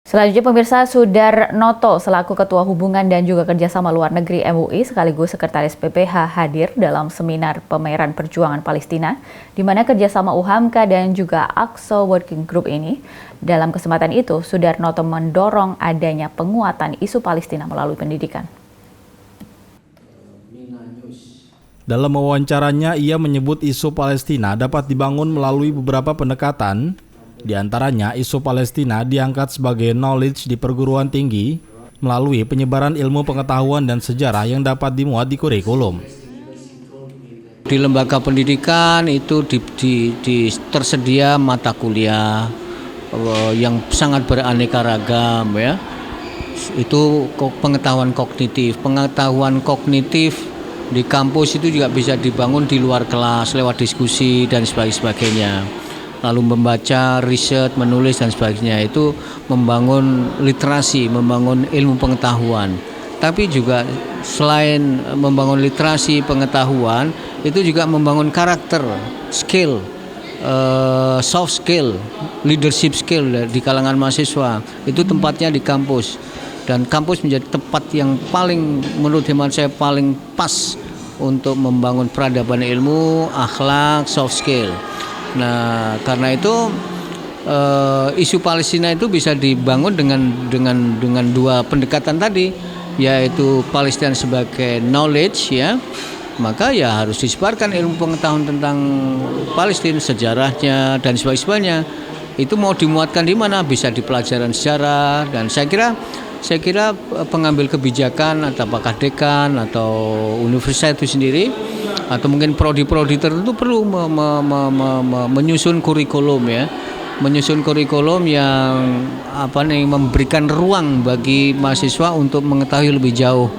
Selanjutnya pemirsa, Sudarnoto selaku Ketua Hubungan dan juga Kerjasama Luar Negeri MUI sekaligus Sekretaris PPH hadir dalam seminar Pameran Perjuangan Palestina di mana kerjasama UHAMKA dan juga AXO Working Group ini. Dalam kesempatan itu, Sudarnoto mendorong adanya penguatan isu Palestina melalui pendidikan. Dalam wawancaranya, ia menyebut isu Palestina dapat dibangun melalui beberapa pendekatan. Di antaranya, isu Palestina diangkat sebagai knowledge di perguruan tinggi melalui penyebaran ilmu pengetahuan dan sejarah yang dapat dimuat di kurikulum. Di lembaga pendidikan itu tersedia mata kuliah yang sangat beraneka ragam ya. Itu pengetahuan kognitif. Pengetahuan kognitif di kampus itu juga bisa dibangun di luar kelas lewat diskusi dan sebagainya. Lalu membaca, riset, menulis dan sebagainya, itu membangun literasi, membangun ilmu pengetahuan. Tapi juga selain membangun literasi, pengetahuan, itu juga membangun karakter, skill, soft skill, leadership skill di kalangan mahasiswa. Itu tempatnya di kampus. Dan kampus menjadi tempat yang paling, menurut hemat saya, paling pas untuk membangun peradaban ilmu, akhlak, soft skill. Nah, karena itu isu Palestina itu bisa dibangun dengan dua pendekatan tadi, yaitu Palestina sebagai knowledge ya, maka ya harus disebarkan ilmu pengetahuan tentang Palestina, sejarahnya dan sebagainya. Itu mau dimuatkan di mana? Bisa di pelajaran sejarah. Dan saya kira pengambil kebijakan atau apakah dekan atau universitas itu sendiri atau mungkin prodi-prodi tertentu perlu menyusun kurikulum ya, menyusun kurikulum yang memberikan ruang bagi mahasiswa untuk mengetahui lebih jauh.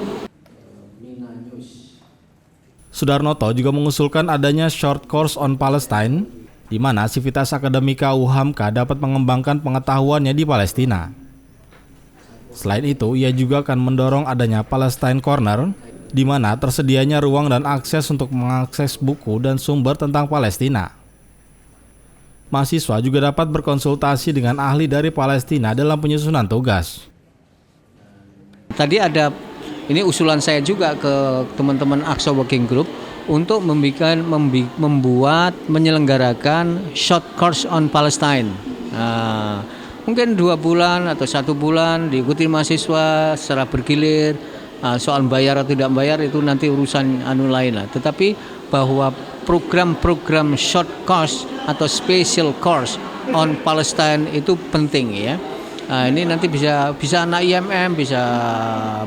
Sudarnoto juga mengusulkan adanya short course on Palestine, di mana Sivitas Akademika UHAMKA dapat mengembangkan pengetahuannya di Palestina. Selain itu, ia juga akan mendorong adanya Palestine Corner, di mana tersedianya ruang dan akses untuk mengakses buku dan sumber tentang Palestina. Mahasiswa juga dapat berkonsultasi dengan ahli dari Palestina dalam penyusunan tugas. Tadi ada, ini usulan saya juga ke teman-teman AXO Working Group untuk menyelenggarakan short course on Palestine. Mungkin 2 bulan atau 1 bulan diikuti mahasiswa secara bergilir. Soal bayar atau tidak bayar itu nanti urusan lain lah. Tetapi bahwa program-program short course atau special course on Palestine itu penting ya. Ini nanti bisa anak IMM, bisa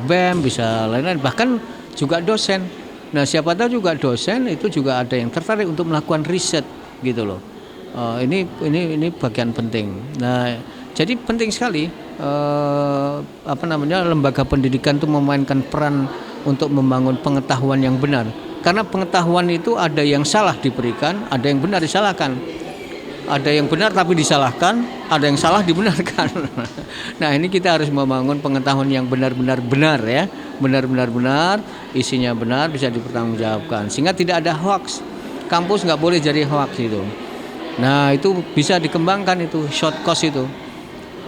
BEM, bisa lain-lain, bahkan juga dosen. Nah, siapa tahu juga dosen itu juga ada yang tertarik untuk melakukan riset gitu loh. Ini bagian penting. Nah, jadi penting sekali lembaga pendidikan itu memainkan peran untuk membangun pengetahuan yang benar. Karena pengetahuan itu ada yang salah diberikan, ada yang benar disalahkan. Ada yang benar tapi disalahkan, ada yang salah dibenarkan. Nah, ini kita harus membangun pengetahuan yang benar-benar benar ya. Benar-benar benar, isinya benar, bisa dipertanggungjawabkan. Sehingga tidak ada hoax. Kampus nggak boleh jadi hoax itu. Nah, itu bisa dikembangkan itu short course itu.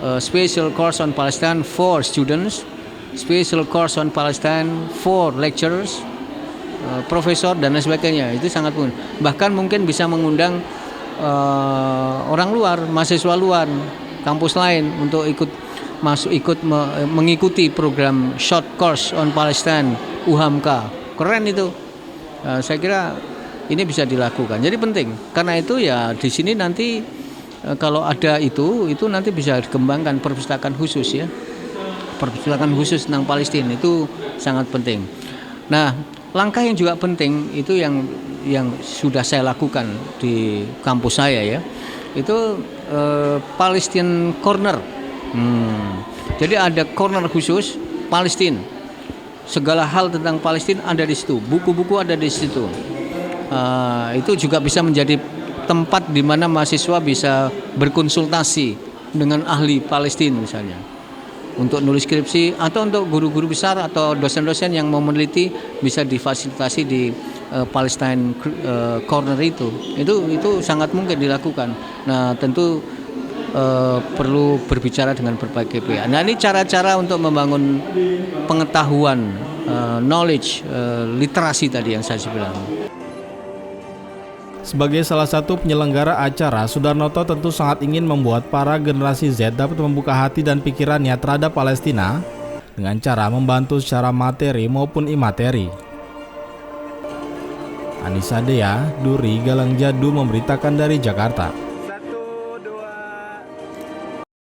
Special course on Palestine for students, special course on Palestine for lecturers, profesor dan lain sebagainya. Itu sangat penting. Bahkan mungkin bisa mengundang orang luar, mahasiswa luar, kampus lain untuk mengikuti program short course on Palestine UHAMKA. Keren itu. Saya kira ini bisa dilakukan. Jadi penting. Karena itu ya di sini nanti kalau ada itu nanti bisa dikembangkan perpustakaan khusus ya. Perpustakaan khusus tentang Palestina itu sangat penting. Nah, langkah yang juga penting itu yang sudah saya lakukan di kampus saya ya. Itu Palestine Corner. Jadi ada corner khusus Palestina. Segala hal tentang Palestina ada di situ. Buku-buku ada di situ. Itu juga bisa menjadi tempat di mana mahasiswa bisa berkonsultasi dengan ahli Palestina misalnya untuk nulis skripsi, atau untuk guru-guru besar atau dosen-dosen yang mau meneliti bisa difasilitasi di Palestine Corner itu sangat mungkin dilakukan. Nah, tentu perlu berbicara dengan berbagai pihak. Nah, ini cara-cara untuk membangun pengetahuan, knowledge, literasi tadi yang saya bilang. Sebagai salah satu penyelenggara acara, Soedarnoto tentu sangat ingin membuat para generasi Z dapat membuka hati dan pikirannya terhadap Palestina dengan cara membantu secara materi maupun imateri. Anissa Dea, Duri Galang Jadu memberitakan dari Jakarta.